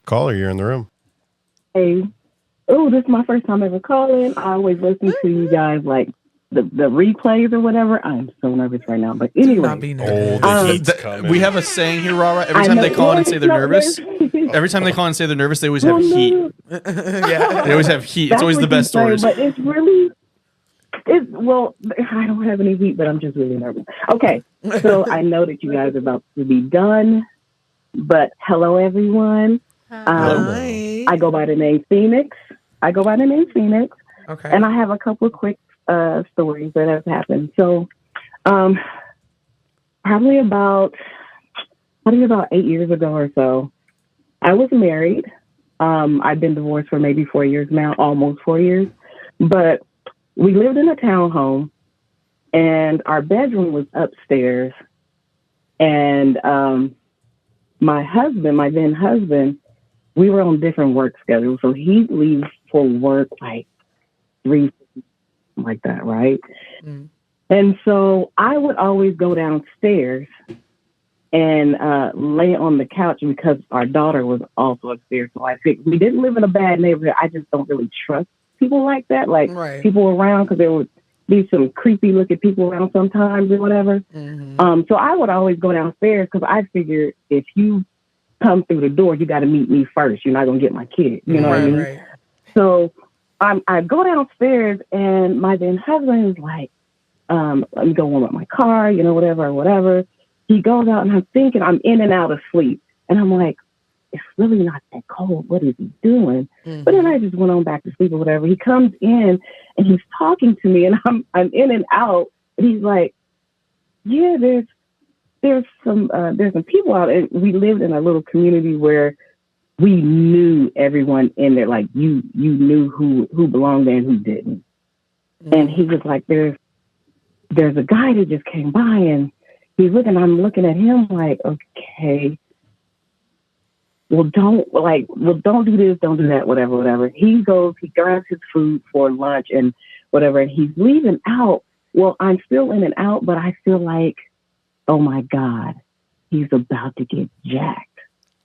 Caller, you're in the room. Hey, oh, this is my first time ever calling. I always listen to you guys like the replays or whatever. I'm so nervous right now. But Do not anyway, be Oh, nervous. the heat's coming. We have a saying here, Rara. Every I time know- they call in and say they're no, nervous, there's- every time they call in and say they're nervous, they always Oh, have no. heat. Yeah. They always have heat. It's That's always the what you best say, stories. But it's really, well, I don't have any heat, but I'm just really nervous. Okay, so I know that you guys are about to be done, but hello, everyone. Hi. I go by the name Phoenix. Okay. And I have a couple of quick stories that have happened. So, probably about 8 years ago or so, I was married. I've been divorced for maybe 4 years now, almost 4 years. But we lived in a townhome, and our bedroom was upstairs. And my then husband, we were on different work schedules. So he'd leave for work like 3, like that, right? Mm. And so I would always go downstairs and lay on the couch because our daughter was also upstairs. So I think we didn't live in a bad neighborhood. I just don't really trust people like that, like Right. people around, because there would be some creepy looking people around sometimes or whatever. Mm-hmm. So I would always go downstairs because I figured if you come through the door, you got to meet me first. You're not going to get my kid. You know what I mean? Right. So I go downstairs, and my then husband is like, let me go warm up my car, whatever. He goes out, and I'm thinking I'm in and out of sleep. And I'm like, it's really not that cold. What is he doing? Mm-hmm. But then I just went on back to sleep or whatever. He comes in, and he's talking to me, and I'm in and out. And he's like, yeah, there's some people out. And we lived in a little community where we knew everyone in there. Like you knew who belonged there and who didn't. Mm-hmm. And he was like, there's a guy that just came by, and I'm looking at him like, okay, well, don't do this, don't do that, whatever. He grabs his food for lunch and whatever, and he's leaving out. Well, I'm still in and out, but I feel like, oh my God, he's about to get jacked.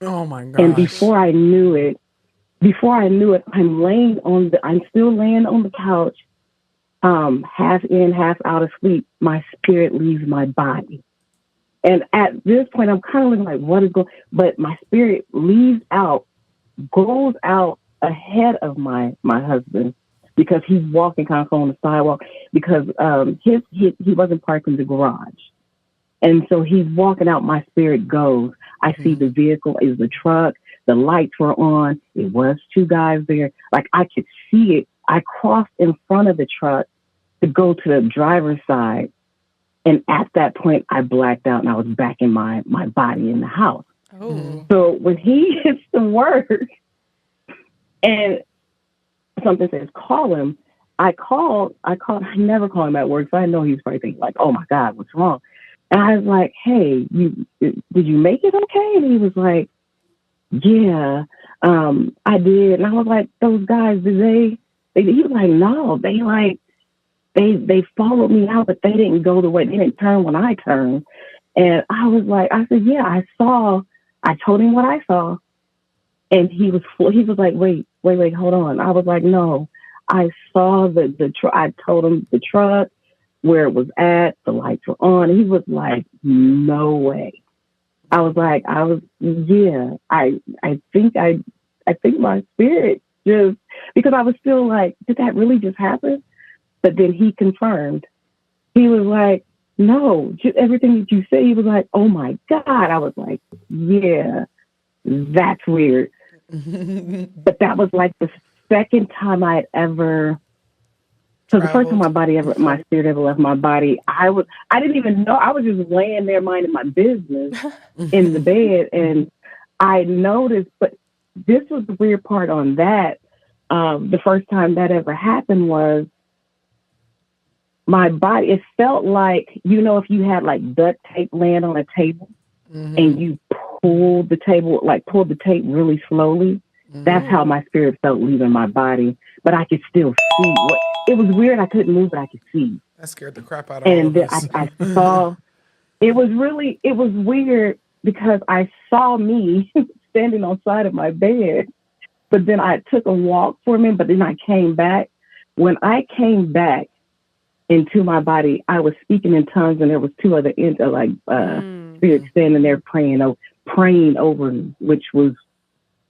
Oh my God. And before I knew it, I'm still laying on the couch, half in, half out of sleep. My spirit leaves my body. And at this point, I'm kind of looking like, what is going, but my spirit leaves out, goes out ahead of my husband, because he's walking kind of on the sidewalk, because he wasn't parked in the garage. And so he's walking out, my spirit goes. I see the vehicle is the truck, the lights were on, it was 2 guys there. Like I could see it. I crossed in front of the truck to go to the driver's side. And at that point, I blacked out, and I was back in my body in the house. Oh. So when he hits the word and something says, call him, I never call him at work, so I know he's probably thinking like, oh my God, what's wrong? And I was like, hey, did you make it okay? And he was like, yeah, I did. And I was like, those guys, he was like, no, they followed me out, but they didn't go the way, they didn't turn when I turned. And I said, yeah, I told him what I saw. And he was like, wait, hold on. I was like, no, I saw the truck. I told him the truck, where it was at, the lights were on. And he was like, no way. I think my spirit just, because I was still like, did that really just happen? But then he confirmed. He was like, no, just everything that you say. He was like, oh my God. I was like, yeah, that's weird. But that was like the second time I had ever, so the first time my spirit ever left my body, I didn't even know. I was just laying there minding my business in the bed. And I noticed, but this was the weird part on that. The first time that ever happened was, my body, it felt like, if you had like duct tape laying on a table, and you pulled the tape really slowly, that's how my spirit felt leaving my body. But I could still see. It was weird. I couldn't move, but I could see. That scared the crap out of all of us. I saw, it was weird because I saw me standing on the side of my bed. But then I took a walk for a minute, but then I came back. When I came back into my body, I was speaking in tongues, and there was two other spirits standing there praying over me, which was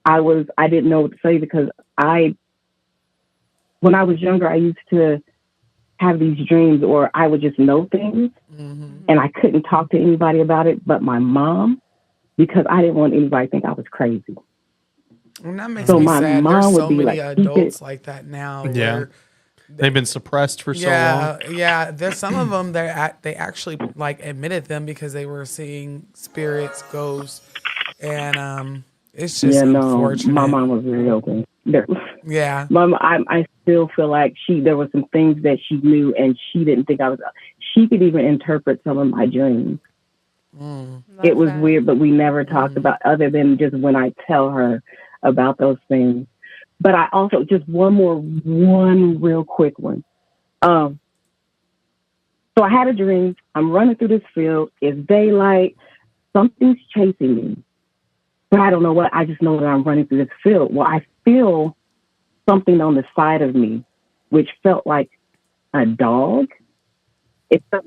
I didn't know what to say, because when I was younger, I used to have these dreams, or I would just know things, and I couldn't talk to anybody about it but my mom, because I didn't want anybody to think I was crazy. And that makes So me my sad. mom There's would so be many like, adults like that now. Yeah. Where They've been suppressed for so long. Yeah. There's some of them that they actually like admitted them because they were seeing spirits, ghosts, and it's just unfortunate. My mom was very open. Yeah. I still feel like there were some things that she knew, and she didn't think I was. She could even interpret some of my dreams. It was weird, but we never talked about, other than just when I tell her about those things. But I also, just one real quick one. So I had a dream. I'm running through this field. It's daylight. Something's chasing me, but I don't know what. I just know that I'm running through this field. Well, I feel something on the side of me, which felt like a dog. It felt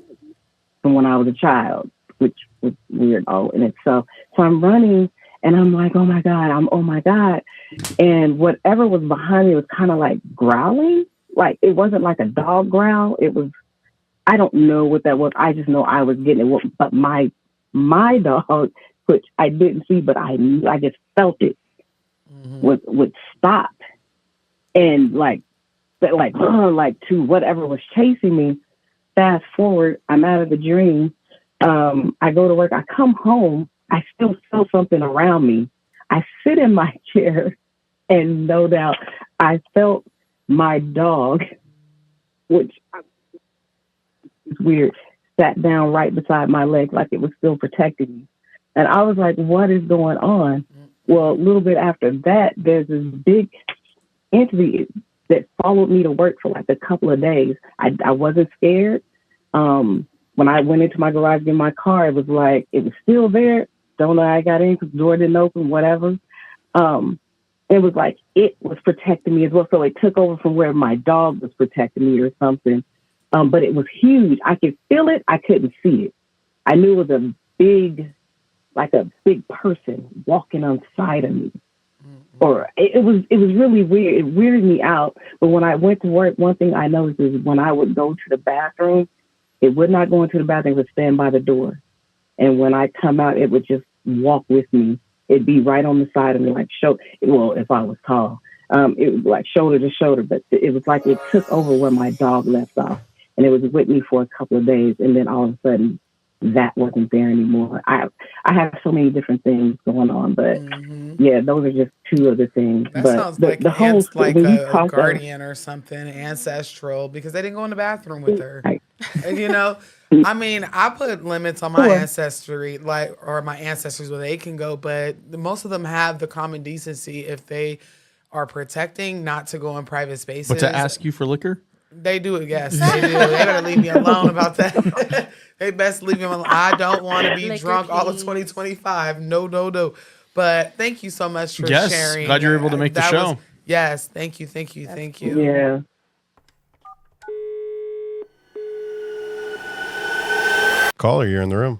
from when I was a child, which was weird all in itself. So I'm running, and I'm like, oh my God. And whatever was behind me was kind of like growling. Like, it wasn't like a dog growl. It was, I don't know what that was. I just know I was getting it. But my dog, which I didn't see, but I just felt it, would stop. And like to whatever was chasing me. Fast forward, I'm out of the dream. I go to work. I come home. I still feel something around me. I sit in my chair, and no doubt I felt my dog, which is weird, sat down right beside my leg, like it was still protecting me. And I was like, what is going on? Well, a little bit after that, there's this big entity that followed me to work for like a couple of days. I wasn't scared. When I went into my garage to get my car, it was still there. Don't know how I got in because the door didn't open, whatever. It was like it was protecting me as well. So it took over from where my dog was protecting me or something. But it was huge. I could feel it. I couldn't see it. I knew it was a big person walking on the side of me. Or it was really weird. It weirded me out. But when I went to work, one thing I noticed is when I would go to the bathroom, it would not go into the bathroom. It would stand by the door. And when I come out, it would just walk with me. It'd be right on the side of me, if I was tall. It was like shoulder to shoulder, but it was like it took over where my dog left off. And it was with me for a couple of days. And then all of a sudden, that wasn't there anymore. I have so many different things going on, but yeah, those are just two of the things. That but sounds like the whole like a guardian or something, ancestral, because they didn't go in the bathroom with her. Right. I mean, I put limits on my ancestry, or my ancestors where they can go, but most of them have the common decency if they are protecting not to go in private spaces. But to ask you for liquor? They do it, yes. They do. They better leave me alone about that. They best leave me alone. I don't want to be Liquor, drunk all of please. 2025. No. But thank you so much for sharing. Glad you're able to make the show. Yes, thank you. Yeah. Caller, you're in the room.